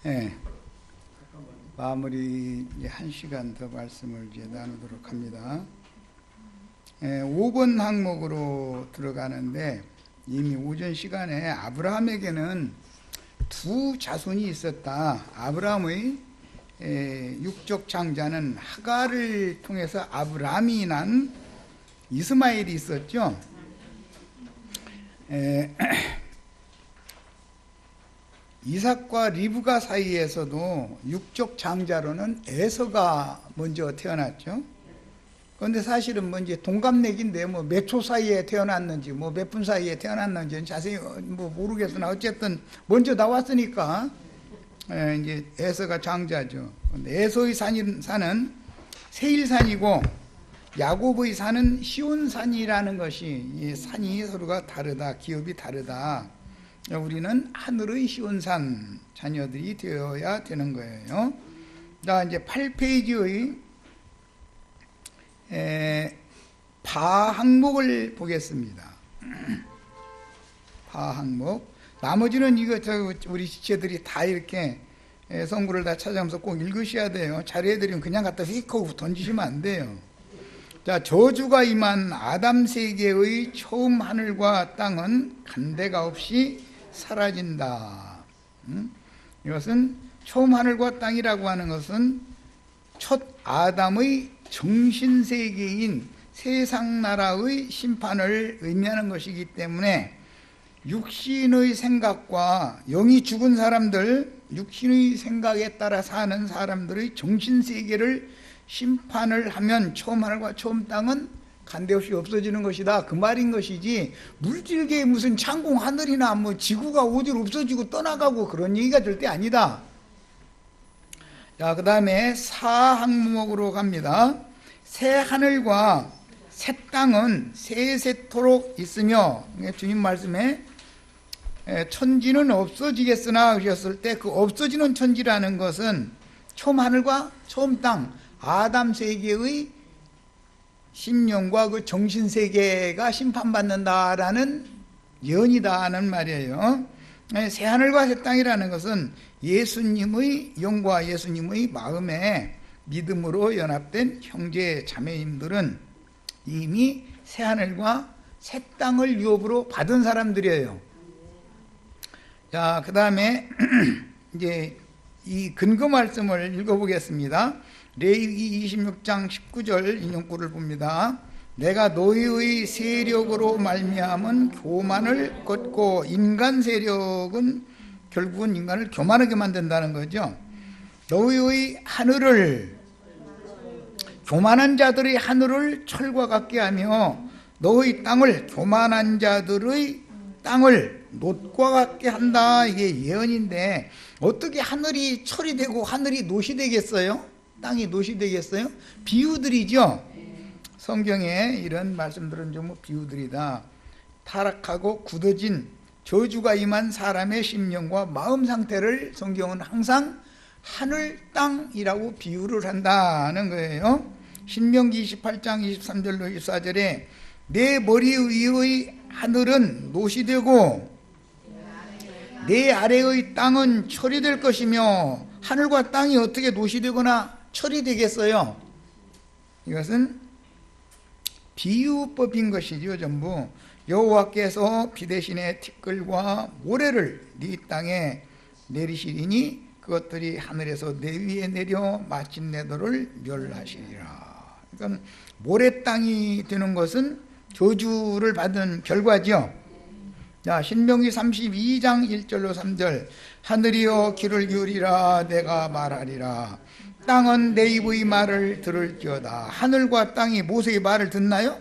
예, 마무리 이제 1시간 더 말씀을 이제 나누도록 합니다. 5번 항목으로 들어가는데, 이미 오전 시간에 아브라함에게는 두 자손이 있었다. 아브라함의 육적 장자는 하갈을 통해서 아브라함이 난 이스마엘이 있었죠. 이삭과 리브가 사이에서도 육적 장자로는 에서가 먼저 태어났죠. 그런데 사실은 뭐 이제 동갑내기인데 뭐 몇 초 사이에 태어났는지 뭐 몇 분 사이에 태어났는지 자세히 뭐 모르겠으나 어쨌든 먼저 나왔으니까 이제 에서가 장자죠. 근데 에서의 산은 세일산이고 야곱의 산은 시온산이라는 것이, 이 산이 서로가 다르다, 기업이 다르다. 우리는 하늘의 시온산 자녀들이 되어야 되는 거예요. 자, 이제 8페이지의 바 항목을 보겠습니다. 바 항목. 나머지는 이거 우리 지체들이 다 이렇게 성구를 다 찾아가면서 꼭 읽으셔야 돼요. 자료해드리면 그냥 갖다 휙 하고 던지시면 안 돼요. 자, 저주가 임한 아담 세계의 처음 하늘과 땅은 간데가 없이 사라진다. 이것은 처음 하늘과 땅이라고 하는 것은 첫 아담의 정신세계인 세상나라의 심판을 의미하는 것이기 때문에 육신의 생각과 영이 죽은 사람들, 육신의 생각에 따라 사는 사람들의 정신세계를 심판을 하면 처음 하늘과 처음 땅은 간데없이 없어지는 것이다, 그 말인 것이지, 물질계에 무슨 창공 하늘이나 뭐 지구가 어디로 없어지고 떠나가고 그런 얘기가 절대 아니다. 자, 그 다음에 4항목으로 갑니다. 새 하늘과 새 땅은 세세토록 있으며, 주님 말씀에 천지는 없어지겠으나 하셨을 때 그 없어지는 천지라는 것은 처음 하늘과 처음 땅, 아담 세계의 심령과 그 정신세계가 심판받는다라는 예언이다는 말이에요. 새 하늘과 새 땅이라는 것은 예수님의 영과 예수님의 마음에 믿음으로 연합된 형제 자매님들은 이미 새 하늘과 새 땅을 유업으로 받은 사람들이에요. 자, 그 다음에 이제 이 근거 말씀을 읽어보겠습니다. 레위기 26장 19절 인용구를 봅니다. 내가 너희의 세력으로 말미암은 교만을 걷고, 인간 세력은 결국은 인간을 교만하게 만든다는 거죠. 너희의 하늘을, 교만한 자들의 하늘을 철과 같게 하며 너희 땅을, 교만한 자들의 땅을 놋과 같게 한다. 이게 예언인데 어떻게 하늘이 철이 되고 하늘이 놋이 되겠어요? 땅이 놋이 되겠어요? 비유들이죠. 성경에 이런 말씀들은 좀 비유들이다. 타락하고 굳어진 저주가 임한 사람의 심령과 마음 상태를 성경은 항상 하늘, 땅이라고 비유를 한다는 거예요. 신명기 28장 23절로 24절에 내 머리 위의 하늘은 놋이 되고 내 아래의 땅은 철이 될 것이며, 하늘과 땅이 어떻게 놋이 되거나 철이 되겠어요? 이것은 비유법인 것이죠. 전부 여호와께서 비 대신에 티끌과 모래를 네 땅에 내리시리니 그것들이 하늘에서 내 위에 내려 마침내 너를 멸하시리라. 그러니까 모래 땅이 되는 것은 저주를 받은 결과죠. 자, 신명기 32장 1절로 3절. 하늘이여 귀를 기울이라, 내가 말하리라. 땅은 내 입의 말을 들을지어다. 하늘과 땅이 모세의 말을 듣나요?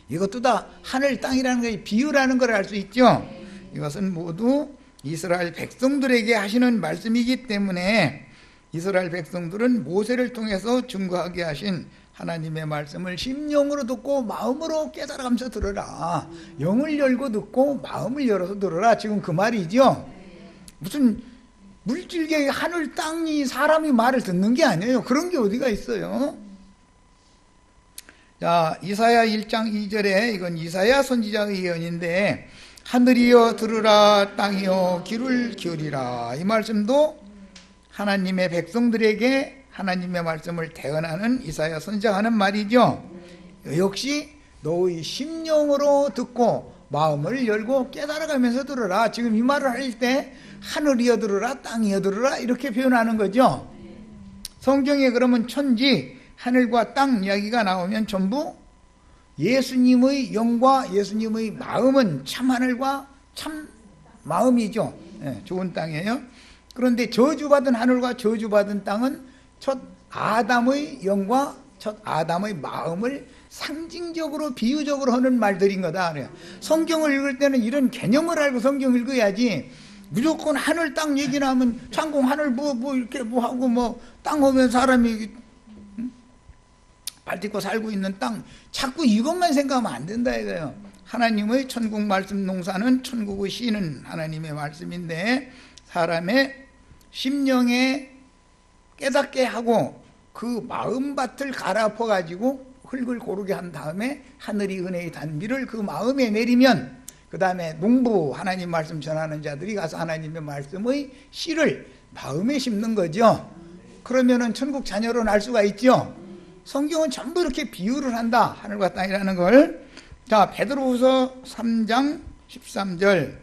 이것도 다 하늘, 땅이라는 것이 비유라는 걸 알 수 있죠. 이것은 모두 이스라엘 백성들에게 하시는 말씀이기 때문에 이스라엘 백성들은 모세를 통해서 증거하게 하신 하나님의 말씀을 심령으로 듣고 마음으로 깨달아가면서 들어라. 영을 열고 듣고 마음을 열어서 들어라. 지금 그 말이죠. 무슨 물질계의 하늘, 땅이 사람이 말을 듣는 게 아니에요. 그런 게 어디가 있어요. 자, 이사야 1장 2절에, 이건 이사야 선지자의 예언인데, 하늘이여 들으라, 땅이여 귀를 기울이라. 이 말씀도 하나님의 백성들에게 하나님의 말씀을 대언하는 이사야 선지자가 하는 말이죠. 역시 너의 심령으로 듣고 마음을 열고 깨달아가면서 들으라. 지금 이 말을 할 때 하늘이여 들으라, 땅이여 들으라 이렇게 표현하는 거죠. 성경에 그러면 천지, 하늘과 땅 이야기가 나오면 전부 예수님의 영과 예수님의 마음은 참 하늘과 참 마음이죠. 좋은 땅이에요. 그런데 저주받은 하늘과 저주받은 땅은 첫 아담의 영과 첫 아담의 마음을 상징적으로 비유적으로 하는 말들인 거다. 그래요. 성경을 읽을 때는 이런 개념을 알고 성경 읽어야지 무조건 하늘 땅 얘기나 하면 창공 하늘 뭐 이렇게 뭐 하고 뭐 땅 오면 사람이 발 딛고 살고 있는 땅 자꾸 이것만 생각하면 안 된다 이거예요. 하나님의 천국 말씀 농사는 천국의 씨는 하나님의 말씀인데 사람의 심령에 깨닫게 하고 그 마음밭을 갈아엎어 가지고 흙을 고르게 한 다음에 하늘이 은혜의 단비를 그 마음에 내리면 그 다음에 농부 하나님 말씀 전하는 자들이 가서 하나님의 말씀의 씨를 마음에 심는 거죠. 그러면은 천국 자녀로 날 수가 있죠. 성경은 전부 이렇게 비유를 한다. 하늘과 땅이라는 걸. 자, 베드로후서 3장 13절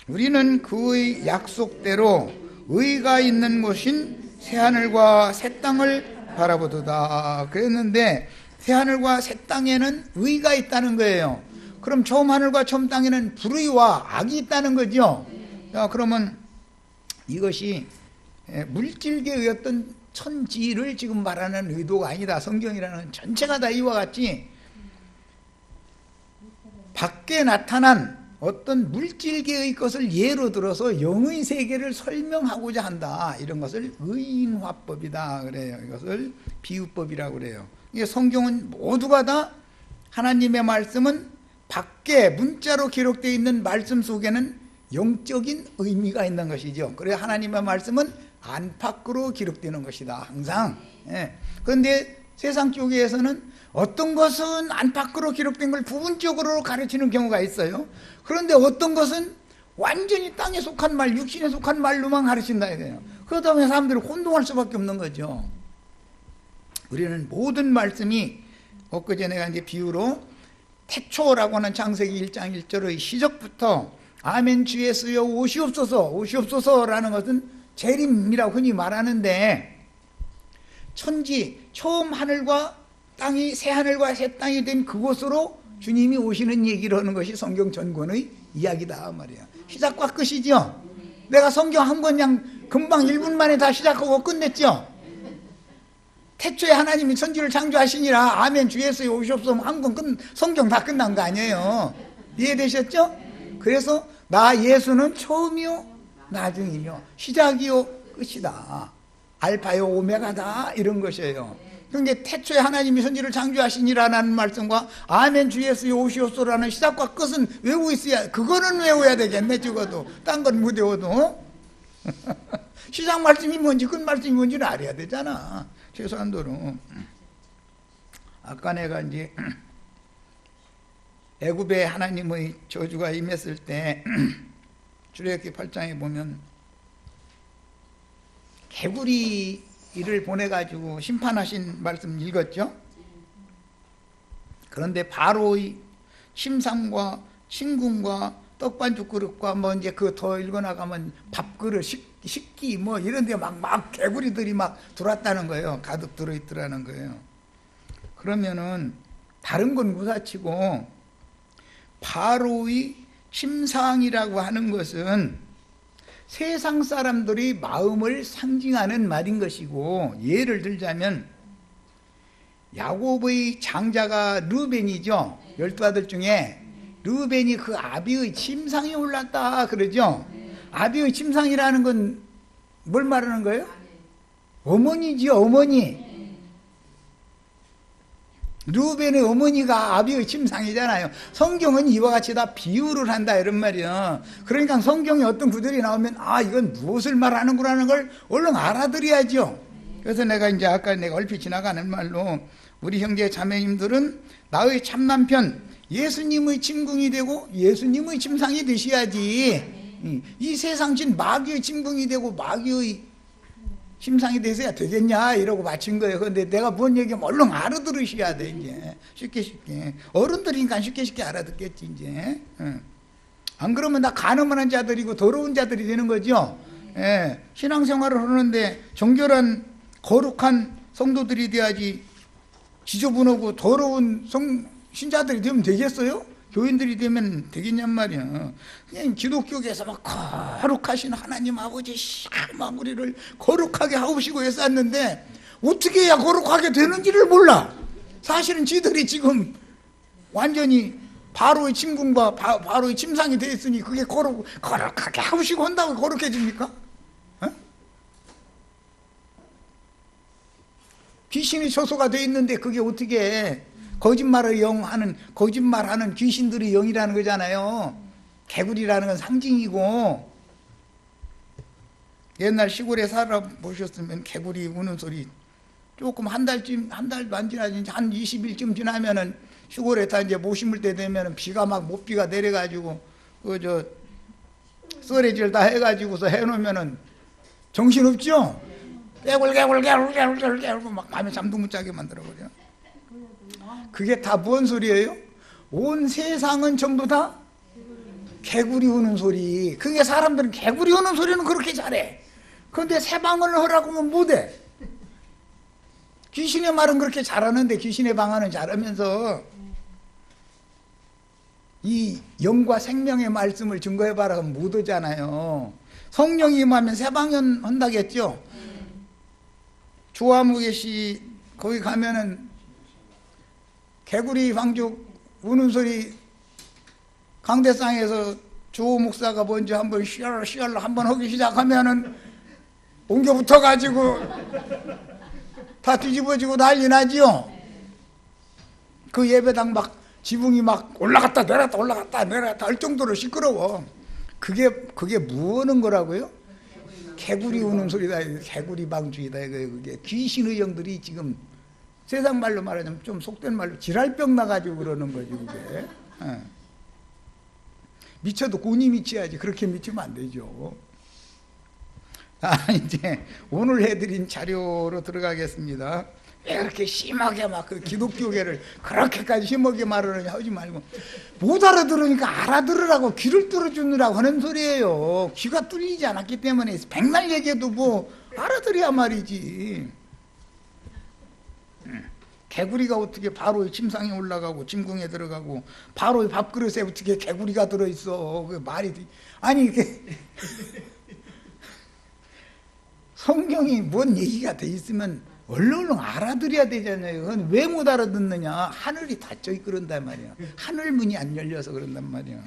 우리는 그의 약속대로 의가 있는 곳인 새하늘과 새 땅을 바라보도다 그랬는데 새하늘과 새 땅에는 의가 있다는 거예요. 그럼 처음 하늘과 처음 땅에는 불의와 악이 있다는 거죠. 자, 그러면 이것이 물질계의 어떤 천지를 지금 말하는 의도가 아니다. 성경이라는 전체가 다 이와 같이 밖에 나타난 어떤 물질계의 것을 예로 들어서 영의 세계를 설명하고자 한다. 이런 것을 의인화법이다 그래요. 이것을 비유법이라고 그래요. 이게 성경은 모두가 다 하나님의 말씀은 밖에 문자로 기록되어 있는 말씀 속에는 영적인 의미가 있는 것이죠. 그래야 하나님의 말씀은 안팎으로 기록되는 것이다 항상. 그런데 세상 쪽에서는 어떤 것은 안팎으로 기록된 걸 부분적으로 가르치는 경우가 있어요. 그런데 어떤 것은 완전히 땅에 속한 말, 육신에 속한 말로만 가르친다 이거예요. 그러다 보면 사람들이 혼동할 수밖에 없는 거죠. 우리는 모든 말씀이 엊그제 내가 이제 비유로 태초라고 하는 창세기 1장 1절의 시작부터 아멘 주 예수여 오시옵소서, 오시옵소서라는 것은 재림이라고 흔히 말하는데 천지 처음 하늘과 땅이 새 하늘과 새 땅이 된 그곳으로 주님이 오시는 얘기를 하는 것이 성경 전권의 이야기다 말이야. 시작과 끝이죠. 내가 성경 한 권 그냥 금방 1분 만에 다 시작하고 끝냈죠. 태초에 하나님이 천지를 창조하시니라 아멘 주 예수여 오시옵소서 한 권 성경 다 끝난 거 아니에요. 이해되셨죠? 그래서 나 예수는 처음이요 나중이요 시작이요 끝이다. 알파요 오메가다 이런 것이에요. 그러니까 태초에 하나님이 천지를 창조하시니라는 말씀과 아멘 주 예수여 오시옵소서라는 시작과 끝은 외우고 있어야 그거는 외워야 되겠네. 적어도 딴 건 못 외워도 시작 말씀이 뭔지 끝 말씀이 뭔지는 알아야 되잖아. 최소한도로. 아까 내가 이제 애굽에 하나님의 저주가 임했을 때 출애굽기 8장에 보면 개구리를 보내가지고 심판하신 말씀 읽었죠? 그런데 바로의 침상과 침궁과 떡반죽 그릇과 뭐 이제 그 더 읽어나가면 밥그릇, 식기 뭐 이런 데 막 개구리들이 막 들어왔다는 거예요. 가득 들어있더라는 거예요. 그러면은 다른 건 무사치고 바로의 침상이라고 하는 것은 세상 사람들이 마음을 상징하는 말인 것이고 예를 들자면 야곱의 장자가 르벤이죠. 12아들 중에 르벤이 그 아비의 침상에 올랐다 그러죠. 아비의 침상이라는 건 뭘 말하는 거예요? 어머니지요. 어머니. 르벤의 어머니가 아비의 침상이잖아요. 성경은 이와 같이 다 비유를 한다 이런 말이에요. 그러니까 성경에 어떤 구절이 나오면 아 이건 무엇을 말하는구나 걸 얼른 알아들어야죠. 그래서 내가 이제 아까 내가 얼핏 지나가는 말로 우리 형제 자매님들은 나의 참남편 예수님의 침궁이 되고 예수님의 침상이 되셔야지. 이 세상신 마귀의 침궁이 되고 마귀의 침상이 되셔야 되겠냐 이러고 마친 거예요. 그런데 내가 뭔 얘기하면 얼른 알아들으셔야 돼. 이제 쉽게 어른들이니까 쉽게 알아듣겠지 이제. 안 그러면 나 간음한 자들이고 더러운 자들이 되는 거죠. 예, 신앙생활을 하는데 정결한 거룩한 성도들이 돼야지 지저분하고 더러운 신자들이 되면 되겠어요? 교인들이 되면 되겠냔 말이야. 그냥 기독교에서 막 거룩하신 하나님 아버지 막 우리를 거룩하게 하시고 했었는데 어떻게 해야 거룩하게 되는지를 몰라. 사실은 지들이 지금 완전히 바로의 침궁과 바로의 침상이 되어 있으니 그게 거룩하게 하시고 한다고 거룩해집니까? 어? 귀신이 처소가 되어 있는데 그게 어떻게 거짓말을 거짓말하는 귀신들의 영이라는 거잖아요. 개구리라는 건 상징이고, 옛날 시골에 살아보셨으면 개구리 우는 소리 조금 한 달도 안 지나지 한 20일쯤 지나면은 시골에 다 이제 못 심을 때 되면은 비가 막 못비가 내려가지고 썰애질 다 해가지고서 해놓으면은 정신없죠? 개굴 막 밤에 잠도 못 자게 만들어버려. 그게 다 뭔 소리예요? 온 세상은 전부 다 개구리 우는 소리. 그게 사람들은 개구리 우는 소리는 그렇게 잘해. 그런데 새 방언을 하라고 하면 못해. 귀신의 말은 그렇게 잘하는데 귀신의 방언은 잘하면서 이 영과 생명의 말씀을 증거해봐라 하면 못하잖아요. 성령이 임하면 새 방언 한다겠죠. 조화무게시 거기 가면은 개구리 방죽 우는 소리 강대상에서 조 목사가 먼저 한번 시얼 한번 하기 시작하면은 옮겨 붙어가지고 다 뒤집어지고 난리 나지요. 그 예배당 막 지붕이 막 올라갔다 내려갔다 할 정도로 시끄러워. 그게 뭐 하는 거라고요? 개구리 우는 소리다. 개구리 방죽이다. 그게 귀신의 영들이 지금 세상 말로 말하자면 좀 속된 말로 지랄병 나가지고 그러는 거지 그게. 미쳐도 곤이 미쳐야지. 그렇게 미치면 안 되죠. 이제 오늘 해드린 자료로 들어가겠습니다. 왜 그렇게 심하게 막 그 기독교계를 그렇게까지 심하게 말하느냐 하지 말고, 못 알아들으니까 알아들으라고 귀를 뚫어주느라고 하는 소리예요. 귀가 뚫리지 않았기 때문에 백날 얘기해도 뭐 알아들어야 말이지. 개구리가 어떻게 바로의 침상에 올라가고 침궁에 들어가고 바로의 밥그릇에 어떻게 개구리가 들어있어. 그 말이 아니 이게 성경이 뭔 얘기가 돼 있으면 얼른 알아들어야 되잖아요. 그건 왜 못 알아듣느냐? 하늘이 닫혀 있고 그런단 말이야. 하늘 문이 안 열려서 그런단 말이야.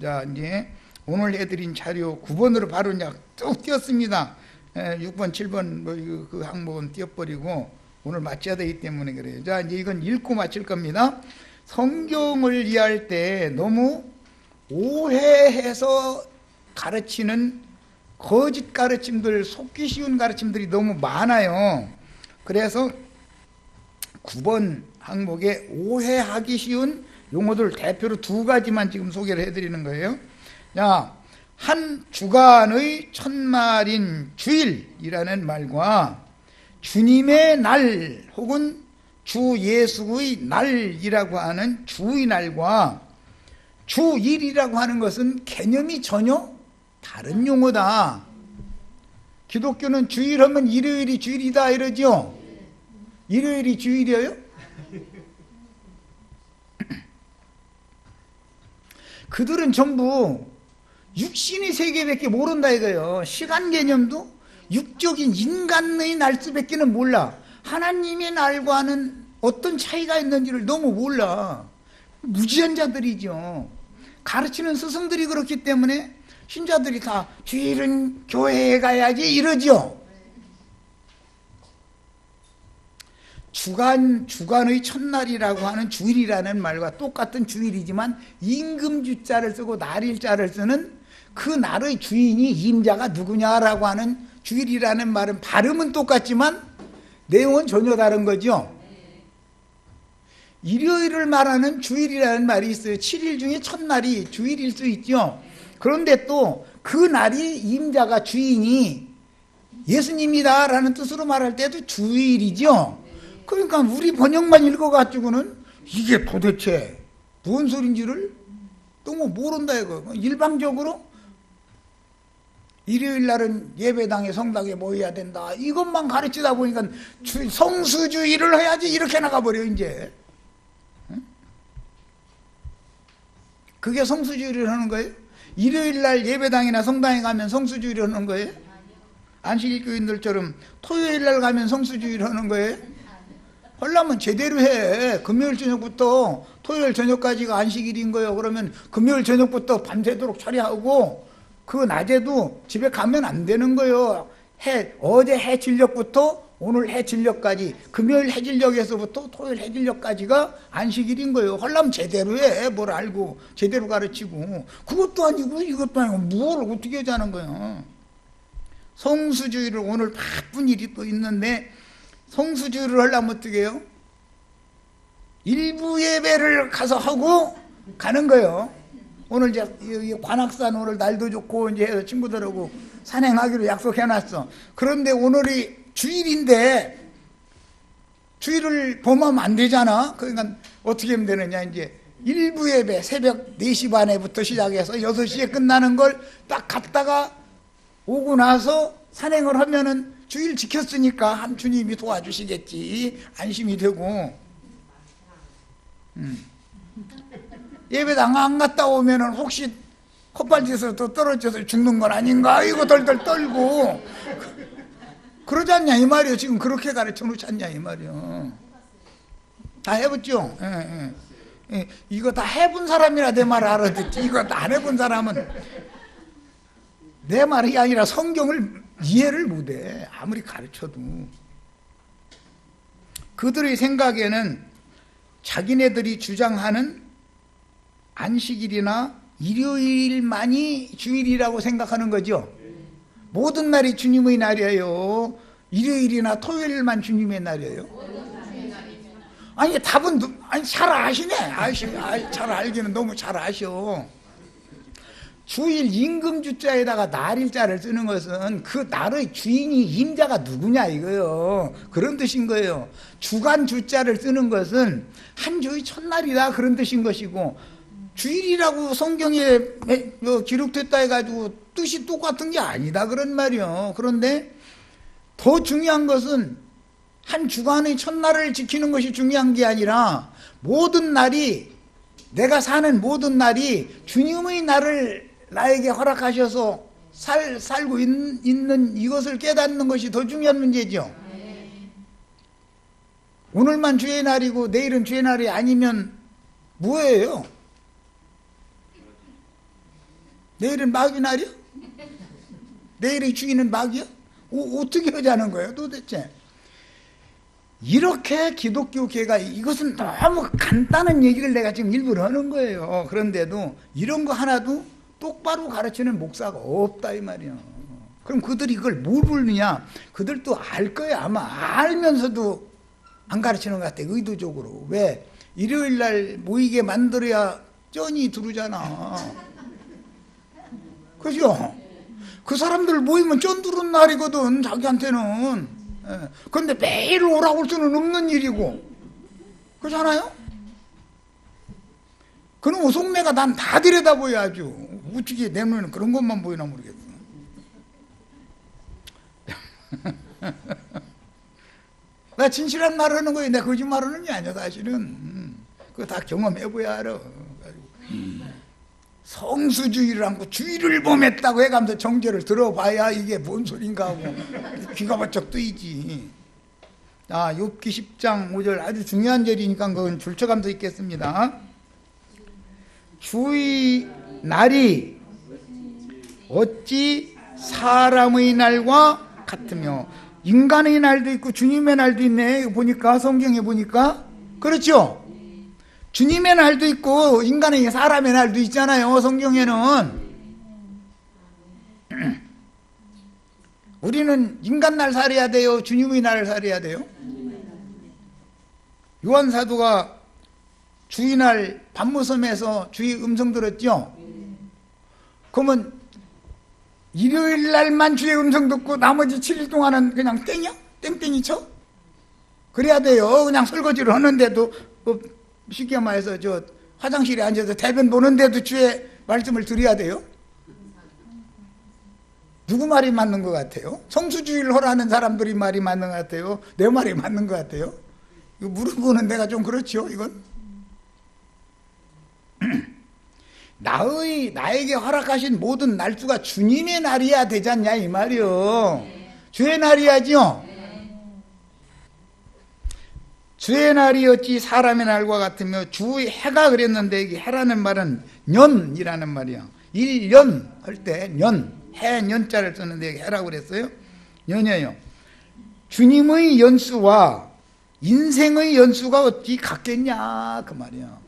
자, 이제 오늘 해드린 자료 9번으로 바로 그냥 쭉 띄었습니다. 6번, 7번 그 항목은 띄어버리고 오늘 마쳐야 되기 때문에 그래요. 자, 이제 이건 읽고 마칠 겁니다. 성경을 이해할 때 너무 오해해서 가르치는 거짓 가르침들, 속기 쉬운 가르침들이 너무 많아요. 그래서 9번 항목에 오해하기 쉬운 용어들 대표로 2가지만 지금 소개를 해드리는 거예요. 자, 한 주간의 첫날인 주일이라는 말과 주님의 날 혹은 주 예수의 날이라고 하는 주의 날과 주일이라고 하는 것은 개념이 전혀 다른 용어다. 기독교는 주일하면 일요일이 주일이다 이러죠. 일요일이 주일이에요? 그들은 전부 육신의 세계밖에 모른다 이거예요. 시간 개념도 육적인 인간의 날수밖에는 몰라. 하나님의 날과는 어떤 차이가 있는지를 너무 몰라. 무지한자들이죠. 가르치는 스승들이 그렇기 때문에 신자들이 다 주일은 교회에 가야지 이러죠. 주간의 첫날이라고 하는 주일이라는 말과 똑같은 주일이지만 임금주자를 쓰고 날일자를 쓰는 그 날의 주인이 임자가 누구냐라고 하는 주일이라는 말은 발음은 똑같지만 내용은 전혀 다른 거죠. 일요일을 말하는 주일이라는 말이 있어요. 7일 중에 첫날이 주일일 수 있죠. 그런데 또 그 날이 임자가 주인이 예수님이다라는 뜻으로 말할 때도 주일이죠. 그러니까 우리 번역만 읽어가지고는 이게 도대체 뭔 소린지를 너무 모른다 이거. 일방적으로 일요일 날은 예배당에 성당에 모여야 된다 이것만 가르치다 보니까 성수주의를 해야지 이렇게 나가버려 이제. 그게 성수주의를 하는 거예요? 일요일 날 예배당이나 성당에 가면 성수주의를 하는 거예요? 안식일 교인들처럼 토요일 날 가면 성수주의를 하는 거예요? 하려면 제대로 해. 금요일 저녁부터 토요일 저녁까지가 안식일인 거예요. 그러면 금요일 저녁부터 밤새도록 처리하고 그 낮에도 집에 가면 안 되는 거예요. 어제 해 진력부터 오늘 해 진력까지, 금요일 해 진력에서부터 토요일 해 진력까지가 안식일인 거예요. 하려면 제대로 해. 뭘 알고 제대로 가르치고. 그것도 아니고 이것도 아니고 뭘 어떻게 하자는 거예요. 성수주의를 오늘 바쁜 일이 또 있는데 성수주의를 하려면 어떻게 해요? 일부 예배를 가서 하고 가는 거예요. 오늘 이제 관악산 오늘 날도 좋고 이제 친구들하고 산행하기로 약속해놨어. 그런데 오늘이 주일인데 주일을 범하면 안 되잖아. 그러니까 어떻게 하면 되느냐, 이제 일부 예배 새벽 4시 반에부터 시작해서 6시에 끝나는 걸 딱 갔다가 오고 나서 산행을 하면은 주일 지켰으니까 한 주님이 도와주시겠지, 안심이 되고. 예배당 안 갔다 오면은 혹시 콧발짓으로 또 떨어져서 죽는 건 아닌가 이거 덜덜 떨고 그러지 않냐 이 말이요. 지금 그렇게 가르쳐 놓지 않냐 이 말이요. 다 해봤죠? 예, 예. 이거 다 해본 사람이라 내 말 알아듣지, 이거 안 해본 사람은 내 말이 아니라 성경을 이해를 못해. 아무리 가르쳐도. 그들의 생각에는 자기네들이 주장하는 안식일이나 일요일만이 주일이라고 생각하는 거죠. 모든 날이 주님의 날이에요. 일요일이나 토요일만 주님의 날이에요. 아니 답은 잘 아시네. 잘 알기는 너무 잘 아셔. 주일 임금주자에다가 날일자를 쓰는 것은 그 날의 주인이 임자가 누구냐 이거요. 그런 뜻인 거예요. 주간 주자를 쓰는 것은 한 주의 첫날이다 그런 뜻인 것이고, 주일이라고 성경에 기록됐다 해가지고 뜻이 똑같은 게 아니다 그런 말이요. 그런데 더 중요한 것은 한 주간의 첫날을 지키는 것이 중요한 게 아니라 모든 날이, 내가 사는 모든 날이 주님의 날을 나에게 허락하셔서 살고 있는 이것을 깨닫는 것이 더 중요한 문제죠. 오늘만 주의 날이고 내일은 주의 날이 아니면 뭐예요? 내일은 마귀 날이요? 내일의 주인은 마귀요? 어떻게 하자는 거예요 도대체? 이렇게 기독교계가, 이것은 너무 간단한 얘기를 내가 지금 일부러 하는 거예요. 그런데도 이런 거 하나도 똑바로 가르치는 목사가 없다 이 말이야. 그럼 그들이 이걸 뭘 부르느냐? 그들도 알 거야. 아마 알면서도 안 가르치는 것 같아, 의도적으로. 왜? 일요일 날 모이게 만들어야 쩐이 두르잖아. 그죠? 그 사람들 모이면 쩐 두른 날이거든 자기한테는. 그런데 매일 오라고 할 수는 없는 일이고, 그렇잖아요? 그놈의 속내가 난 다 들여다보여야죠. 어떻게 내 눈에는 그런 것만 보이나 모르겠어. 나 진실한 말 하는 거예요. 내가 거짓말 하는 게 아니야 사실은. 그거 다 경험해봐야 알아. 성수주의를 하고 주의를 범했다고 해가면서 정죄를 들어봐야 이게 뭔 소린가 하고 귀가 번쩍 뜨이지. 자, 욥기 10장 5절 아주 중요한 절이니까 그건 줄쳐가면서 읽겠습니다. 주의 날이 어찌 사람의 날과 같으며, 인간의 날도 있고 주님의 날도 있네. 보니까 성경에 보니까 그렇죠. 주님의 날도 있고 인간의 사람의 날도 있잖아요 성경에는. 우리는 인간 날 살아야 돼요, 주님의 날을 살아야 돼요? 요한 사도가 주일날 밤무섬에서 주의 음성 들었죠? 그러면 일요일 날만 주의 음성 듣고 나머지 7일 동안은 그냥 땡이야? 땡땡이 쳐? 그래야 돼요. 그냥 설거지를 하는데도 쉽게 말해서 저 화장실에 앉아서 대변 보는데도 주의 말씀을 드려야 돼요? 누구 말이 맞는 것 같아요? 성수주의를 하라는 사람들이 말이 맞는 것 같아요? 내 말이 맞는 것 같아요? 이거 물어보는 내가 좀 그렇죠, 이건? 나에게 허락하신 모든 날수가 주님의 날이야 되지 않냐 이 말이요. 주의 날이야죠. 주의 날이 어찌 사람의 날과 같으며 주의 해가 그랬는데 이게 해라는 말은 년이라는 말이야. 1년 할 때 년, 해 년자를 쓰는데 해라고 그랬어요. 년이에요. 주님의 연수와 인생의 연수가 어찌 같겠냐 그 말이야.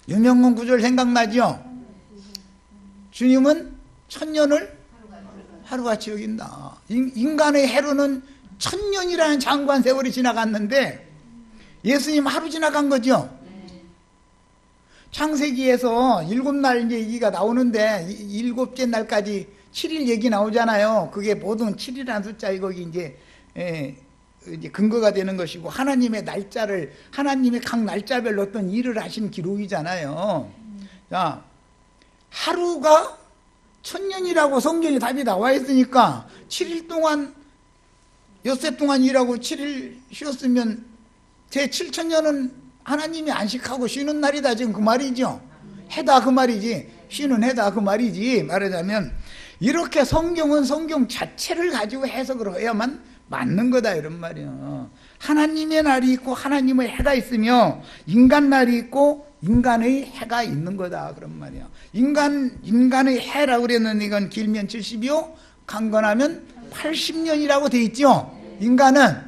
유명한 구절 생각나죠? 주님은 천년을 하루같이 여긴다. 인간의 해로는 천년이라는 장관 세월이 지나갔는데 예수님 하루 지나간 거죠. 창세기에서 7날 얘기가 나오는데 7째 날까지 7일 얘기 나오잖아요. 그게 모든 7이라는 숫자 거기 이제 근거가 되는 것이고 하나님의 날짜를 하나님의 각 날짜별로 어떤 일을 하신 기록이잖아요. 자, 하루가 천년이라고 성경에 답이 나와 있으니까 7일 동안 엿새 동안 일하고 7일 쉬었으면 제 7천년은 하나님이 안식하고 쉬는 날이다 지금 그 말이죠. 해다 그 말이지 쉬는 해다 그 말이지. 말하자면 이렇게 성경은 성경 자체를 가지고 해석을 해야만 맞는 거다 이런 말이에요. 하나님의 날이 있고 하나님의 해가 있으며 인간 날이 있고 인간의 해가 있는 거다 그런 말이에요. 인간의 해라고 그랬는데 이건 길면 70이요 강건하면 80년이라고 돼 있죠. 인간은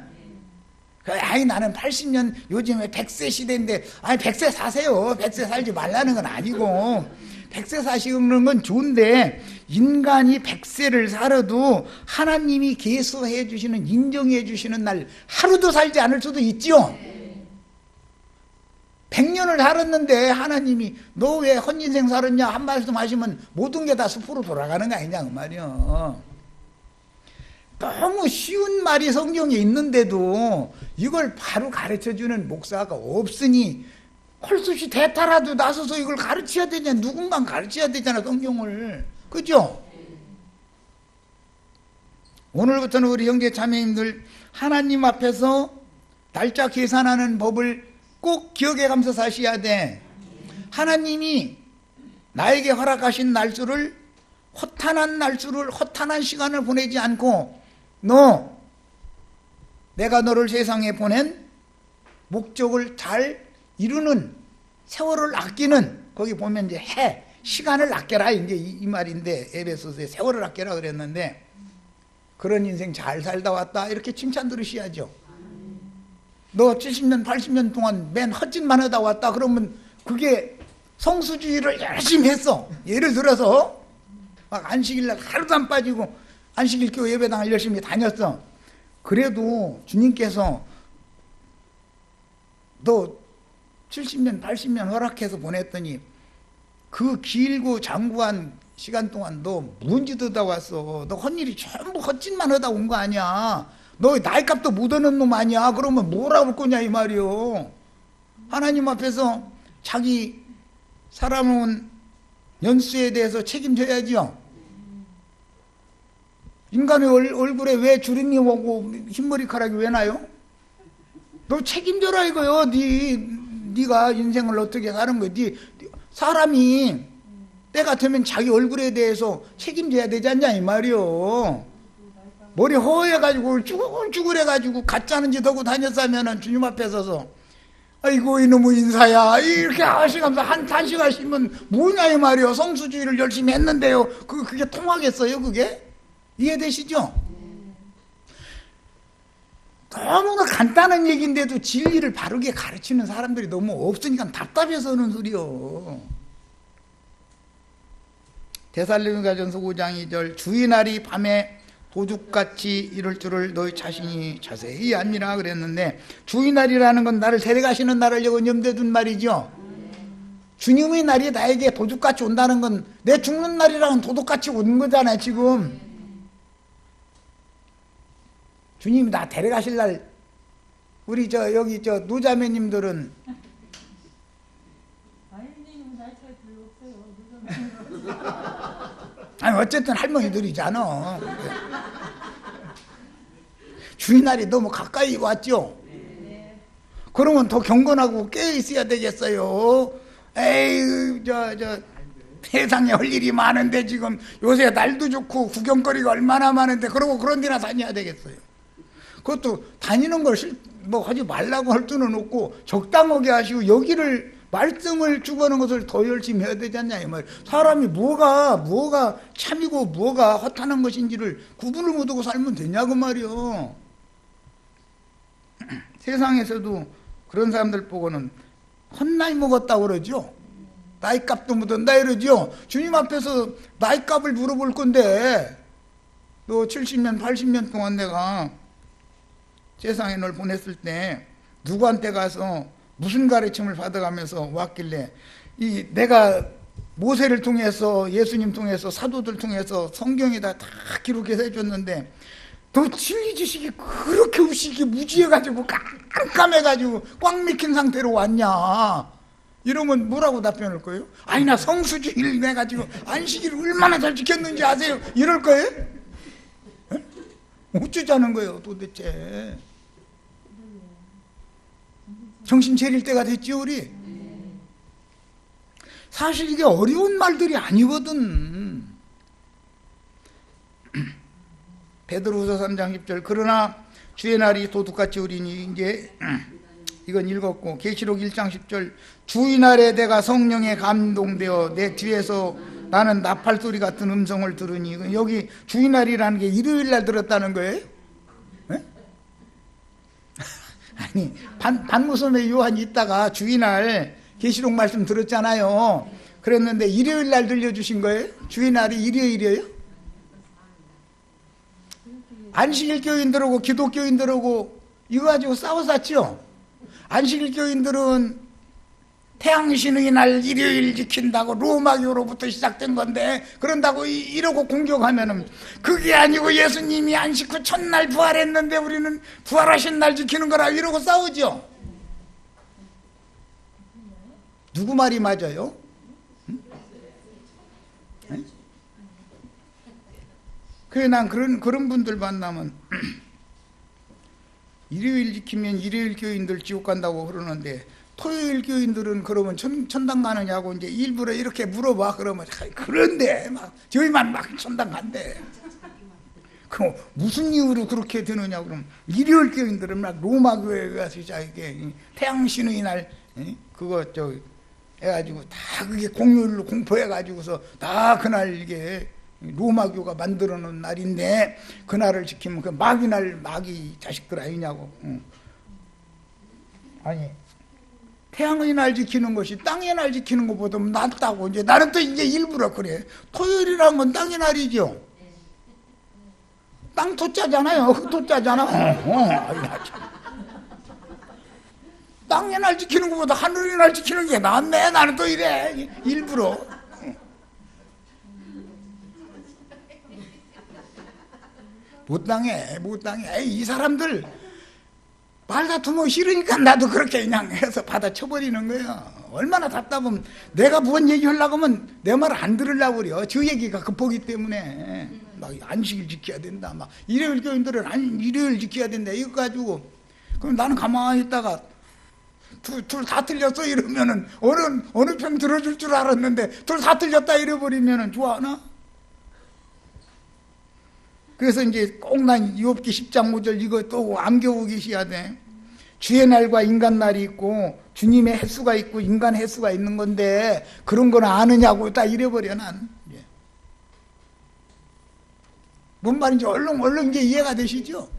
아이 나는 80년 요즘에 100세 시대인데 아니 100세 사세요. 100세 살지 말라는 건 아니고 100세 사시는 건 좋은데 인간이 100세를 살아도 하나님이 계수해 주시는 인정해 주시는 날 하루도 살지 않을 수도 있죠. 100년을 살았는데 하나님이 너 왜 헌인생 살았냐 한 말씀 하시면 모든 게 다 숲으로 돌아가는 거 아니냐 그 말이요. 너무 쉬운 말이 성경에 있는데도 이걸 바로 가르쳐주는 목사가 없으니 헐수시 대타라도 나서서 이걸 가르쳐야 되냐. 누군가 가르쳐야 되잖아 성경을. 그죠? 오늘부터는 우리 형제 자매님들 하나님 앞에서 날짜 계산하는 법을 꼭 기억해가면서 사셔야 돼. 하나님이 나에게 허락하신 날수를 허탄한 시간을 보내지 않고 내가 너를 세상에 보낸 목적을 잘 이루는 세월을 아끼는 거기 보면 이제 시간을 아껴라 이제 이 말인데 에베소서에 세월을 아껴라 그랬는데 그런 인생 잘 살다 왔다 이렇게 칭찬 들으셔야죠. 너 70년 80년 동안 맨 헛짓만 하다 왔다 그러면 그게 성수주의를 열심히 했어. 예를 들어서 막 안식일날 하루도 안 빠지고 안식일 교회 예배당을 열심히 다녔어. 그래도 주님께서 너 70년 80년 허락해서 보냈더니 그 길고 장구한 시간 동안 너 문지도 다 왔어. 너 헛일이 전부 헛짓만 하다 온 거 아니야. 너 나이값도 묻어놓은 놈 아니야. 그러면 뭐라고 할 거냐 이 말이요. 하나님 앞에서 자기 살아온 연수에 대해서 책임져야지요. 인간의 얼굴에 왜 주름이 오고 흰머리카락이 왜 나요? 너 책임져라 이거요. 네가 인생을 어떻게 사는 거야. 사람이 때 같으면 자기 얼굴에 대해서 책임져야 되지 않냐 이 말이요. 머리 허해가지고 쭈글쭈글해가지고 가짜는 짓 하고 다녔으면은 주님 앞에 서서 아이고 이놈의 인사야 이렇게 하시면서 한탄씩 하시면 뭐냐 이 말이요. 성수주의를 열심히 했는데요. 그게 통하겠어요 그게? 이해되시죠? 너무나 간단한 얘기인데도 진리를 바르게 가르치는 사람들이 너무 없으니까 답답해서 하는 소리요. 데살로니가전서 5장 2절 주의 날이 밤에 도둑같이 이럴 줄을 너희 자신이 자세히 아니라 그랬는데, 주의날이라는 건 나를 데려가시는 날을 염두에 둔 말이죠. 주님의 날이 나에게 도둑같이 온다는 건 내 죽는 날이랑은 도둑같이 오는 거잖아요. 지금 주님이 나 데려가실 날, 우리 여기 노자매님들은 아니 어쨌든 할머니들이잖아. 주의날이 너무 가까이 왔죠. 그러면 더 경건하고 깨어 있어야 되겠어요. 에이 세상에 할 일이 많은데 지금 요새 날도 좋고 구경거리가 얼마나 많은데 그러고 그런 데나 다녀야 되겠어요. 그것도 다니는 걸 뭐 하지 말라고 할 수는 없고 적당하게 하시고 여기를 말씀을 주고하는 것을 더 열심히 해야 되지 않냐 이 말. 사람이 뭐가 참이고 뭐가 허탄한 것인지를 구분을 못하고 살면 되냐고 말이요. 세상에서도 그런 사람들 보고는 헛나이 먹었다고 그러죠. 나이값도 묻었다 이러죠. 주님 앞에서 나이값을 물어볼 건데, 너 70년 80년 동안 내가 세상에 널 보냈을 때 누구한테 가서 무슨 가르침을 받아가면서 왔길래 내가 모세를 통해서 예수님 통해서 사도들 통해서 성경에다 다 기록해서 해줬는데 너 진리 지식이 그렇게 의식이 무지해가지고 깜깜해가지고 꽉 막힌 상태로 왔냐, 이러면 뭐라고 답변할 거예요? 아니 나 성수주의를 해가지고 안식일을 얼마나 잘 지켰는지 아세요? 이럴 거예요? 에? 어쩌자는 거예요 도대체. 정신 차릴 때가 됐지 우리. 사실 이게 어려운 말들이 아니거든. 베드로후서 3장 10절 그러나 주의 날이 도둑같이 오리니, 이제 이건 읽었고, 계시록 1장 10절 주의 날에 내가 성령에 감동되어 내 뒤에서 나는 나팔 소리 같은 음성을 들으니, 여기 주의 날이라는 게 일요일 날 들었다는 거예요? 네? 아니 반무섬에 요한이 있다가 주의 날 계시록 말씀 들었잖아요. 그랬는데 일요일 날 들려주신 거예요? 주의 날이 일요일이에요? 안식일 교인들하고 기독교인들하고 이거 가지고 싸워쌌죠. 안식일 교인들은 태양신의 날 일요일 지킨다고 로마교로부터 시작된 건데, 그런다고 이러고 공격하면은 그게 아니고 예수님이 안식 후 첫날 부활했는데 우리는 부활하신 날 지키는 거라 이러고 싸우죠. 누구 말이 맞아요? 응? 그래 난 그런 분들 만나면 일요일 지키면 일요일 교인들 지옥 간다고 그러는데 토요일 교인들은 그러면 천당 가느냐고 이제 일부러 이렇게 물어봐. 그러면 그런데 막 저희만 막 천당 간대. 그럼 무슨 이유로 그렇게 되느냐? 그럼 일요일 교인들은 막 로마 교회에 가서 이게 태양신의 날 그거 해가지고 다 그게 공휴일로 공포해가지고서 다 그날 이게 로마교가 만들어놓은 날인데 그날을 지키면 그 마귀 날 마귀 자식들 아니냐고. 아니 태양의 날 지키는 것이 땅의 날 지키는 것보다 낫다고. 이제 나는 또 이제 일부러 그래. 토요일이란 건 땅의 날이죠. 땅 토자잖아요. 흑토자잖아. 땅의 날 지키는 것보다 하늘의 날 지키는 게 낫네. 나는 또 이래 일부러. 못 당해. 이 사람들 말다투면 싫으니까 나도 그렇게 그냥 해서 받아쳐버리는 거야. 얼마나 답답하면 내가 뭔 얘기하려고 하면 내 말 안 들으려고 그래요. 저 얘기가 급하기 때문에. 막 안식일 지켜야 된다. 막 일요일 교인들은 일요일 지켜야 된다. 이거 가지고. 그럼 나는 가만히 있다가 둘 다 틀렸어 이러면은 어느 편 들어줄 줄 알았는데 둘 다 틀렸다 이래버리면은 좋아하나? 그래서 이제 꼭 난 욥기 10장 5절 이거 또 암겨오고 계셔야 돼. 주의 날과 인간 날이 있고 주님의 횟수가 있고 인간 횟수가 있는 건데 그런 건 아느냐고 딱 이래버려 난. 뭔 말인지 얼른 이제 이해가 되시죠?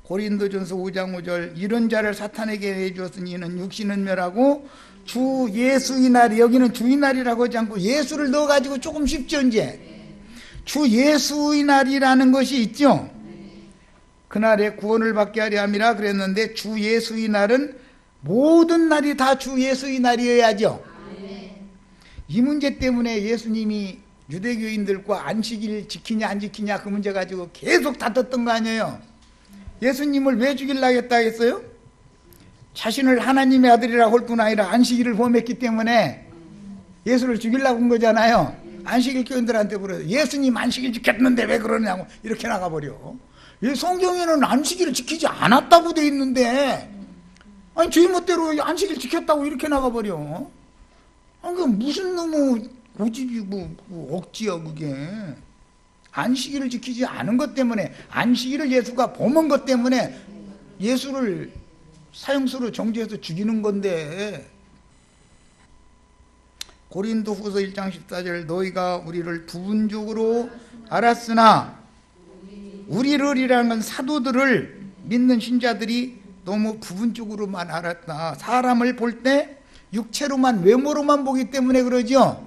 고린도전서 5장 5절 이런 자를 사탄에게 내주었으니 이는 육신은 멸하고 주 예수의 날이, 여기는 주의 날이라고 하지 않고 예수를 넣어가지고 조금 쉽죠 이제. 주 예수의 날이라는 것이 있죠. 그날에 구원을 받게 하려 함이라 그랬는데 주 예수의 날은 모든 날이 다 주 예수의 날이어야죠. 이 문제 때문에 예수님이 유대교인들과 안식일 지키냐 안 지키냐 그 문제 가지고 계속 다퉜던 거 아니에요. 예수님을 왜 죽이려고 했다 했어요? 자신을 하나님의 아들이라 할 뿐 아니라 안식일을 범했기 때문에 예수를 죽이려고 한 거잖아요. 안식일 교인들한테 물어요. 예수님 안식일 지켰는데 왜 그러냐고 이렇게 나가버려. 이 성경에는 안식일을 지키지 않았다고 돼 있는데 아니 저희 멋대로 안식일 지켰다고 이렇게 나가버려. 아니 그 무슨 너무 고집이고 억지야 그게. 안식일을 지키지 않은 것 때문에 안식일을 예수가 범한 것 때문에 예수를 사형수로 정죄해서 죽이는 건데. 고린도후서 1장 14절 너희가 우리를 부분적으로 알았으나 우리를이라는 건 사도들을 믿는 신자들이 너무 부분적으로만 알았다. 사람을 볼 때 육체로만 외모로만 보기 때문에 그러죠.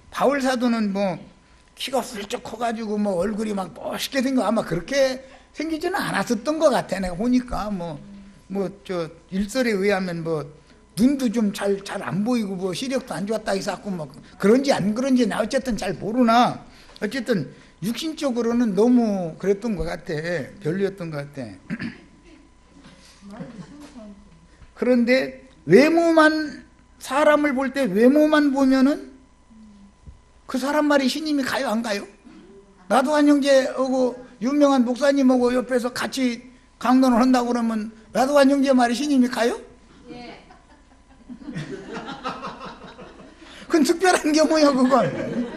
바울 사도는 뭐 키가 훌쩍 커가지고 뭐 얼굴이 막 멋있게 생겨 아마 그렇게 생기지는 않았었던 것 같아. 내가 보니까 저 일설에 의하면 뭐 눈도 좀 잘 안 보이고 뭐 시력도 안 좋았다 해서 뭐 그런지 안 그런지 나 어쨌든 잘 모르나 어쨌든 육신적으로는 너무 그랬던 것 같아. 별로였던 것 같아. 그런데 외모만 사람을 볼 때 외모만 보면은 그 사람 말이 신임이 가요 안 가요? 나도한 형제하고 유명한 목사님하고 옆에서 같이 강론을 한다고 그러면 나도한 형제 말이 신임이 가요? 그건 특별한 경우야 그건.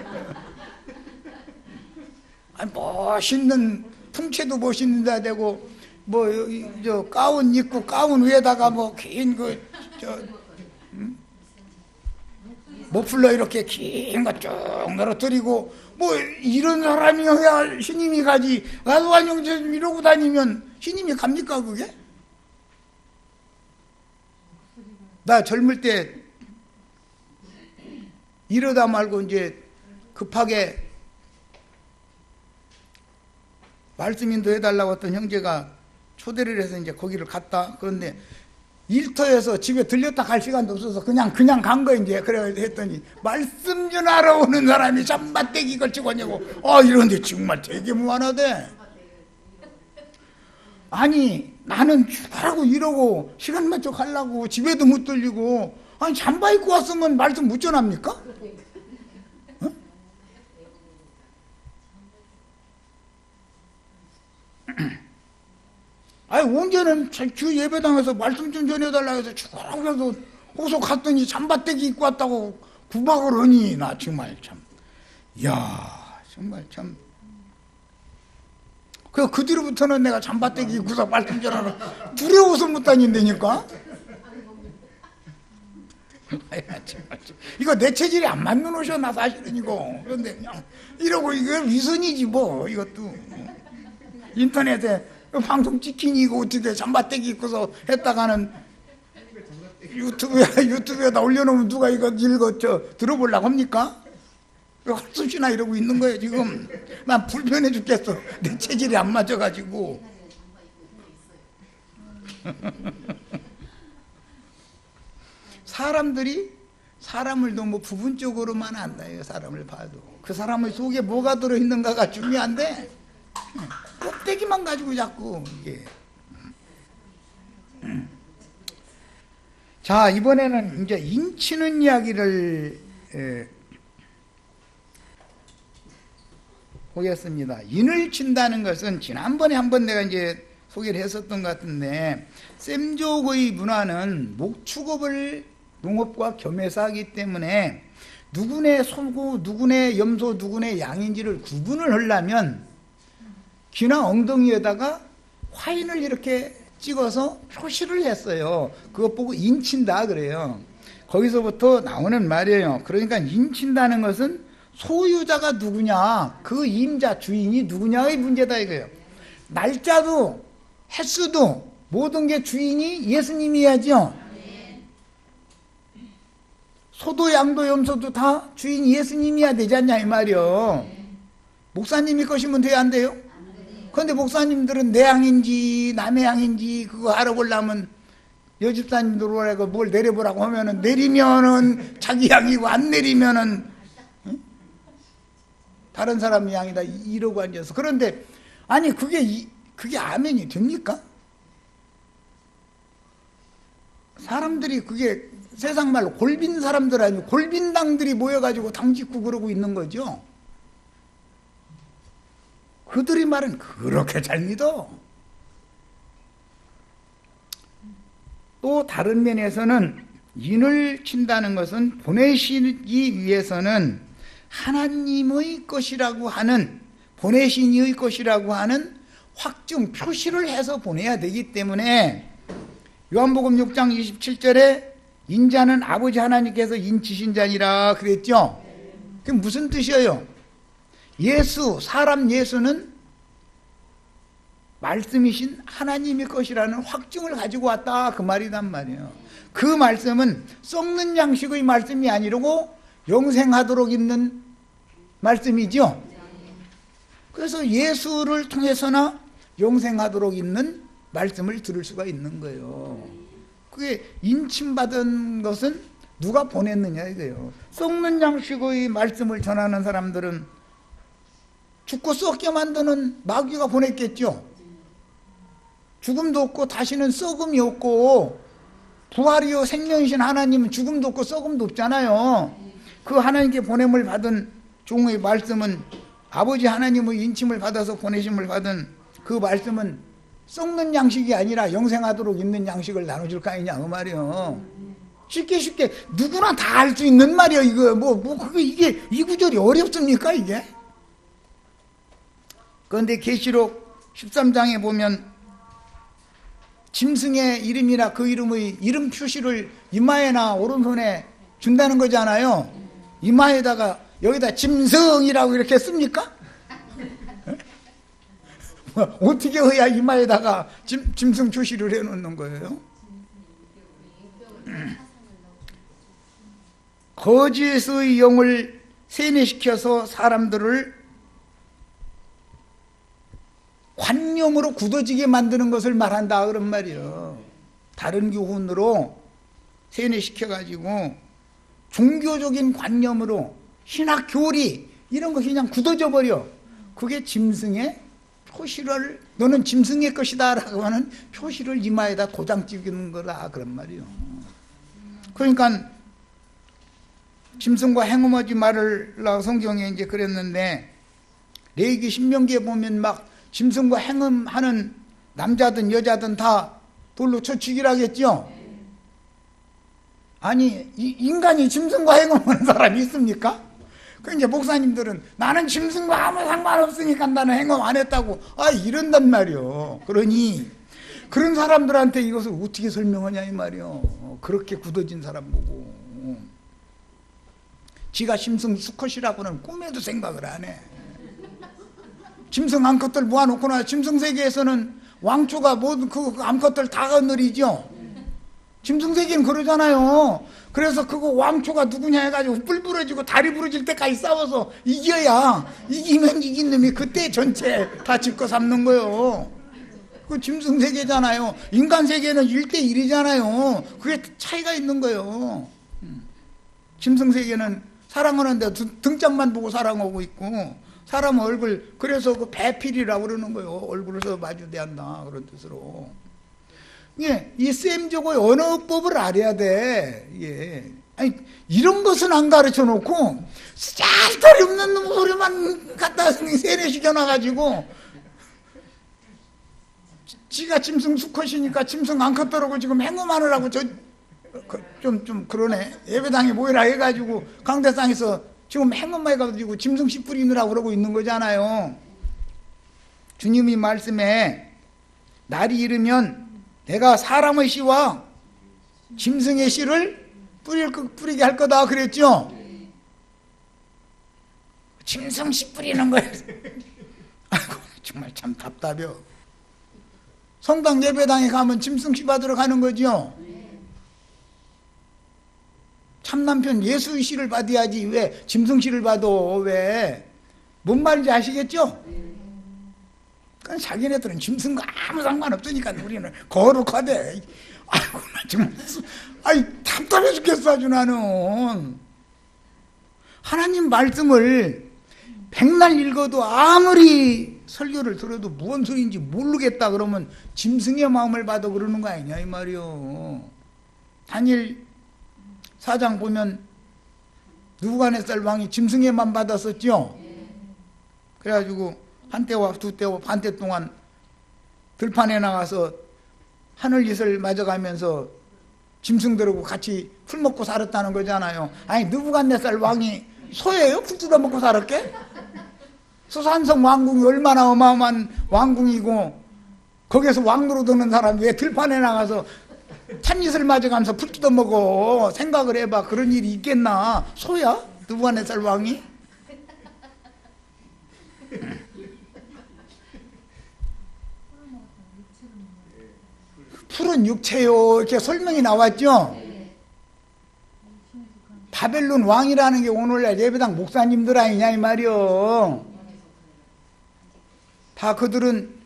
아니 멋있는 풍채도 멋있는 데 되고 뭐 저 가운 입고 가운 위에다가 뭐 긴 머플러 이렇게 긴 거 쭉 늘어뜨리고 뭐 이런 사람이어야 신임이 가지. 나도 안녕제 이러고 다니면 신임이 갑니까 그게? 나 젊을 때 이러다 말고 이제 급하게 말씀 인도해달라고 했던 형제가 초대를 해서 이제 거기를 갔다. 그런데 일터에서 집에 들렸다 갈 시간도 없어서 그냥 간 거 이제 그래 했더니 말씀 전하러 오는 사람이 잠바떼기 걸치고 오냐고. 이런데 정말 되게 무한하대. 아니 나는 하라고 이러고 시간 맞춰 가려고 집에도 못 들리고 아니 잠바 입고 왔으면 말씀 못 전합니까? 어? 아니 언제는 주 예배당에서 말씀 좀 전해달라고 해서 죽으라고 해서 호소 갔더니 잠바떼기 입고 왔다고 구박을 하니 나 정말 참 정말 참 그 뒤로부터는 내가 잠바떼기 입고서 말씀 전하러 두려워서 못 다닌다니까. 이거 내 체질이 안 맞는 옷이야 나 사실은 이거. 그런데 그냥 이러고 이거 위선이지 뭐. 이것도 인터넷에 방송 찍히니 이거 어떻게 잠바떼기 입고서 했다가는 유튜브에다 올려놓으면 누가 이거 들어보려고 합니까? 헛수시나 이러고 있는 거예요 지금. 난 불편해 죽겠어. 내 체질이 안 맞아가지고. 사람들이 사람을 너무 부분적으로만 안다요. 사람을 봐도 그 사람의 속에 뭐가 들어있는가가 중요한데 껍데기만 가지고 자꾸 이게. 자, 이번에는 이제 인치는 이야기를 보겠습니다. 인을 친다는 것은 지난번에 한번 내가 이제 소개를 했었던 것 같은데, 셈족의 문화는 목축업을 농업과 겸해서 하기 때문에 누구네 소고 누구네 염소 누구네 양인지를 구분을 하려면 귀나 엉덩이에다가 화인을 이렇게 찍어서 표시를 했어요. 그것 보고 인친다 그래요. 거기서부터 나오는 말이에요. 그러니까 인친다는 것은 소유자가 누구냐, 그 임자 주인이 누구냐의 문제다 이거예요. 날짜도 횟수도 모든 게 주인이 예수님이야죠. 소도 양도 염소도 다 주인이 예수님이야 되지 않냐 이 말이요. 목사님이 것이면 돼야 안 돼요? 그런데 목사님들은 내 양인지 남의 양인지 그거 알아보려면 여집사님들 오라고 뭘 내려보라고 하면은 내리면은 자기 양이고 안 내리면은 다른 사람 양이다 이러고 앉아서. 그런데 아니 그게 아멘이 됩니까? 사람들이 그게 세상 말로 골빈 사람들 아니고 골빈당들이 모여가지고 당 짓고 그러고 있는 거죠. 그들이 말은 그렇게 잘 믿어. 또 다른 면에서는 인을 친다는 것은 보내시기 위해서는 하나님의 것이라고 하는, 보내신 이의 것이라고 하는 확증, 표시를 해서 보내야 되기 때문에 요한복음 6장 27절에 인자는 아버지 하나님께서 인치신 자니라 그랬죠. 그게 무슨 뜻이에요? 예수, 사람 예수는 말씀이신 하나님의 것이라는 확증을 가지고 왔다 그 말이란 말이에요. 그 말씀은 썩는 양식의 말씀이 아니라고 영생하도록 있는 말씀이죠. 그래서 예수를 통해서나 영생하도록 있는 말씀을 들을 수가 있는 거예요. 그게 인침받은 것은 누가 보냈느냐 이거예요. 썩는 양식의 말씀을 전하는 사람들은 죽고 썩게 만드는 마귀가 보냈겠죠. 죽음도 없고 다시는 썩음이 없고 부활이요 생명이신 하나님은 죽음도 없고 썩음도 없잖아요. 그 하나님께 보냄을 받은 종의 말씀은 아버지 하나님의 인침을 받아서 보내심을 받은 그 말씀은 썩는 양식이 아니라 영생하도록 있는 양식을 나눠줄 거 아니냐 그 말이에요. 쉽게 누구나 다 알 수 있는 말이에요. 이거 그게 이게 이 구절이 어렵습니까 이게? 그런데 계시록 13장에 보면 짐승의 이름이나 그 이름의 이름 표시를 이마에나 오른손에 준다는 거잖아요. 이마에다가 여기다 짐승이라고 이렇게 씁니까? 어떻게 해야 이마에다가 짐승 표시를 해놓는 거예요? 거짓의 영을 세뇌시켜서 사람들을 관념으로 굳어지게 만드는 것을 말한다 그런 말이에요. 다른 교훈으로 세뇌시켜가지고 종교적인 관념으로 신학 교리 이런 것이 그냥 굳어져 버려. 그게 짐승의 표시를, 너는 짐승의 것이다 라고 하는 표시를 이마에다 도장 찍는 거라 그런 말이에요. 그러니까 짐승과 행음하지 말으라고 성경에 이제 그랬는데, 레위기 신명기에 보면 막 짐승과 행음하는 남자든 여자든 다 돌로 쳐 죽이라겠죠. 아니 인간이 짐승과 행음하는 사람이 있습니까? 그 이제 목사님들은 나는 짐승과 아무 상관없으니까 나는 행음 안 했다고 이런단 말이요. 그러니 그런 사람들한테 이것을 어떻게 설명하냐 이 말이요. 그렇게 굳어진 사람 보고 지가 짐승 수컷이라고는 꿈에도 생각을 안 해. 짐승 암컷들 모아놓고나 짐승 세계에서는 왕초가 모든 그 암컷들 다 건드리죠. 짐승 세계는 그러잖아요. 그래서 그거 왕초가 누구냐 해가지고 뿔 부러지고 다리 부러질 때까지 싸워서 이겨야, 이기면 이긴 놈이 그때 전체 다 집거 삼는 거예요. 그 짐승 세계잖아요. 인간 세계는 1대1이잖아요. 그게 차이가 있는 거예요. 짐승 세계는 사랑하는데 등짝만 보고 사랑하고 있고, 사람 얼굴, 그래서 그 배필이라고 그러는 거예요. 얼굴에서 마주대한다 그런 뜻으로. 예, 이 셈저고의 언어법을 알아야 돼. 예. 아니 이런 것은 안 가르쳐 놓고 짤털이 없는 놈 소리만 갖다 세뇌시켜 놔가지고 지가 짐승 수컷이니까 짐승 암컷더라고 지금 행음하느라고 좀 그러네. 예배당에 모이라 해가지고 강대상에서 지금 행음해가지고 짐승 씨 뿌리느라고 그러고 있는 거잖아요. 주님이 말씀에 날이 이르면 내가 사람의 씨와 짐승의 씨를 뿌리게 할 거다 그랬죠. 짐승 씨 뿌리는 거예요. 아이고 정말 참 답답해요. 성당 예배당에 가면 짐승 씨 받으러 가는 거죠. 참남편 예수씨를 받아야지 왜 짐승씨를 받아. 왜? 뭔 말인지 아시겠죠? 그러니까 자기네들은 짐승과 아무 상관없으니까 우리는 거룩하대. 아이고 나 정말 답답해 죽겠어 아주 나는. 하나님 말씀을 백날 읽어도 아무리 설교를 들어도 무슨 소리인지 모르겠다 그러면 짐승의 마음을 받아 그러는 거 아니냐 이 말이요. 다니엘 4장 보면 느부갓네살 왕이 짐승의 마음 받았었죠. 그래가지고 한때와 두때와 반때 동안 들판에 나가서 하늘잇을 맞아가면서 짐승들하고 같이 풀 먹고 살았다는 거잖아요. 아니 느부갓네살 왕이 소예요? 풀 뜯어 먹고 살았게? 수산성 왕궁이 얼마나 어마어마한 왕궁이고 거기서 왕노로 드는 사람이 왜 들판에 나가서 찬잇을 맞아가면서 풀 뜯어 먹어. 생각을 해봐. 그런 일이 있겠나? 소야? 느부갓네살 왕이? 풀은 육체요 이렇게 설명이 나왔죠. 바벨론 왕이라는 게 오늘날 예배당 목사님들 아니냐 이 말이요. 다 그들은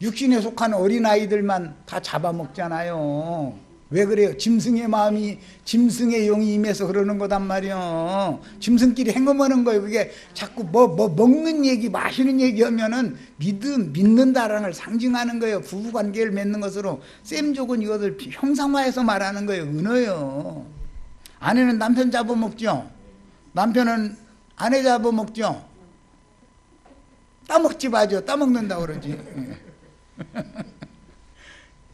육신에 속한 어린아이들만 다 잡아먹잖아요. 왜 그래요? 짐승의 마음이, 짐승의 영이 임해서 그러는 거단 말이요. 짐승끼리 행음하는 거예요. 그게 자꾸 뭐 먹는 얘기, 마시는 얘기 하면은 믿는다라는 걸 상징하는 거예요. 부부관계를 맺는 것으로. 셈족은 이것을 형상화해서 말하는 거예요. 은어요. 아내는 남편 잡아먹죠. 남편은 아내 잡아먹죠. 따먹지 마죠. 따먹는다고 그러지.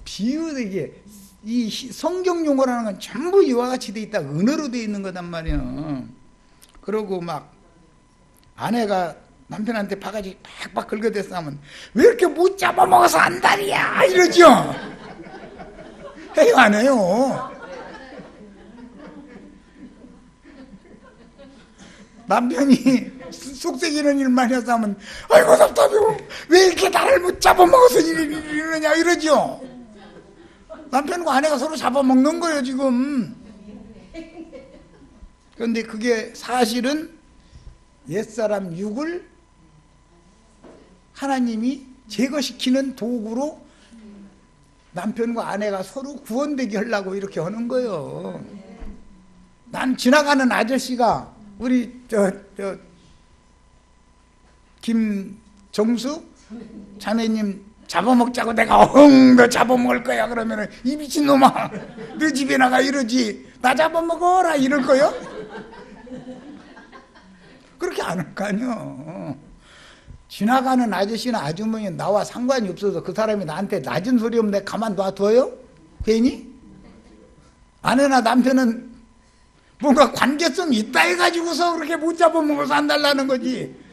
비유되게 이 성경 용어라는 건 전부 이와 같이 돼 있다. 은어로 돼 있는 거단 말이야. 그러고 막 아내가 남편한테 바가지 팍팍 긁어댔어 하면 왜 이렇게 못 잡아먹어서 안달이야 이러죠. 해요 안 해요? 남편이 속삭이는 일만 해서 하면 아이고 답답해. 왜 이렇게 나를 못 잡아먹어서 이러느냐 이러죠. 남편과 아내가 서로 잡아먹는 거예요 지금. 그런데 그게 사실은 옛사람 육을 하나님이 제거시키는 도구로 남편과 아내가 서로 구원되게 하려고 이렇게 하는 거예요. 난 지나가는 아저씨가 우리 김정수 자매님 잡아먹자고 내가 너 잡아먹을 거야 그러면은 이 미친놈아 너 집에 나가 이러지. 나 잡아먹어라 이럴 거요? 그렇게 안 할 거 아니야. 지나가는 아저씨나 아주머니 나와 상관이 없어서 그 사람이 나한테 낮은 소리 하면 내가 가만 놔둬요? 괜히? 아내나 남편은 뭔가 관계성이 있다 해가지고서 그렇게 못 잡아먹어서 안 달라는 거지.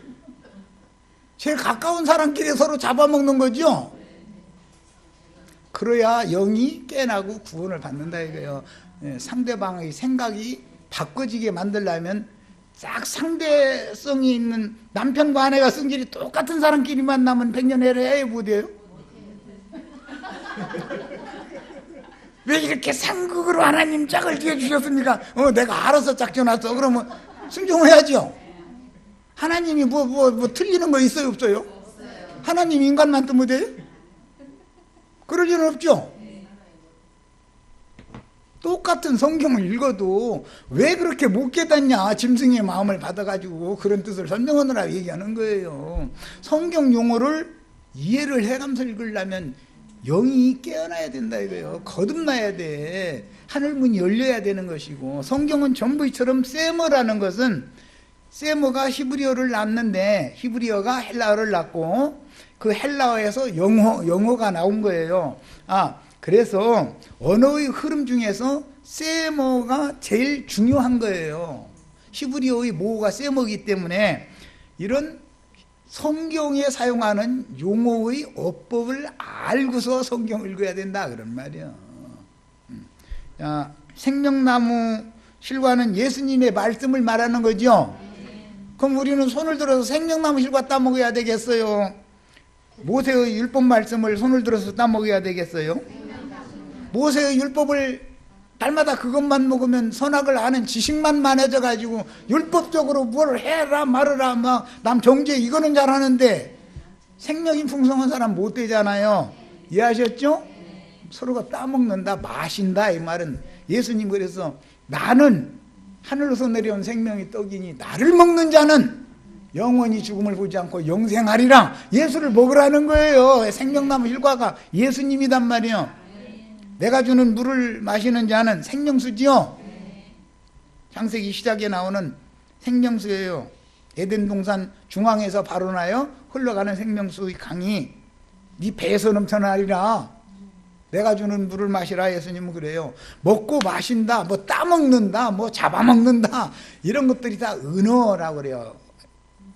제일 가까운 사람끼리 서로 잡아먹는 거죠. 그래야 영이 깨나고 구원을 받는다 이거예요. 상대방의 생각이 바꿔지게 만들려면 싹 상대성이 있는 남편과 아내가 성질이 똑같은 사람끼리 만나면 백년해를 해야 못해요. 왜 이렇게 상극으로 하나님 짝을 지어주셨습니까? 내가 알아서 짝 지어놨어. 그러면 순종해야죠. 하나님이 뭐 틀리는 거 있어요 없어요? 하나님 인간만 뜨면 돼요? 그럴 일은 없죠. 똑같은 성경을 읽어도 왜 그렇게 못 깨닫냐. 짐승의 마음을 받아가지고 그런 뜻을 설명하느라 얘기하는 거예요. 성경 용어를 이해를 해가면서 읽으려면 영이 깨어나야 된다 이거예요. 거듭나야 돼. 하늘문이 열려야 되는 것이고, 성경은 전부 이처럼 세머라는 것은, 세머가 히브리어를 낳는데 히브리어가 헬라어를 낳고 그 헬라어에서 영어가 나온 거예요. 그래서 언어의 흐름 중에서 세머가 제일 중요한 거예요. 히브리어의 모어가 세머이기 때문에 이런 성경에 사용하는 용어의 어법을 알고서 성경을 읽어야 된다 그런 말이야. 생명나무 실과는 예수님의 말씀을 말하는 거죠. 그럼 우리는 손을 들어서 생명나무 실과 따먹어야 되겠어요? 모세의 율법 말씀을 손을 들어서 따먹어야 되겠어요? 모세의 율법을 날마다 그것만 먹으면 선악을 아는 지식만 많아져 가지고 율법적으로 뭘 해라 말으라 막 남 정죄 이거는 잘하는데 생명이 풍성한 사람 못 되잖아요. 이해하셨죠? 서로가 따먹는다 마신다 이 말은 예수님 그래서 나는 하늘로서 내려온 생명의 떡이니 나를 먹는 자는 영원히 죽음을 보지 않고 영생하리라. 예수를 먹으라는 거예요. 생명나무 일과가 예수님이단 말이에요. 내가 주는 물을 마시는 자는 생명수지요. 창세기 시작에 나오는 생명수예요. 에덴 동산 중앙에서 바로 나요 흘러가는 생명수의 강이 네 배에서 넘쳐나리라. 내가 주는 물을 마시라. 예수님은 그래요. 먹고 마신다, 뭐 따먹는다, 뭐 잡아먹는다 이런 것들이 다 언어라고 그래요.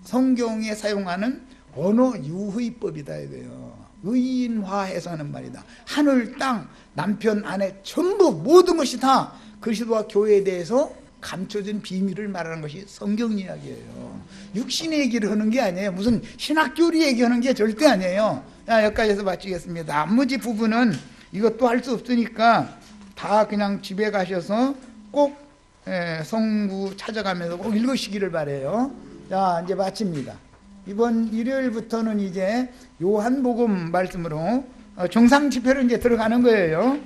성경에 사용하는 언어 유의법이다 이거예요. 의인화해서 하는 말이다. 하늘, 땅, 남편, 아내 전부 모든 것이 다 그리스도와 교회에 대해서 감춰진 비밀을 말하는 것이 성경 이야기예요. 육신의 얘기를 하는 게 아니에요. 무슨 신학교리 얘기하는 게 절대 아니에요. 자, 여기까지해서 마치겠습니다. 나머지 부분은 이것도 할 수 없으니까 다 그냥 집에 가셔서 꼭 성구 찾아가면서 꼭 읽으시기를 바래요. 자, 이제 마칩니다. 이번 일요일부터는 이제 요한복음 말씀으로 정상 집회로 이제 들어가는 거예요.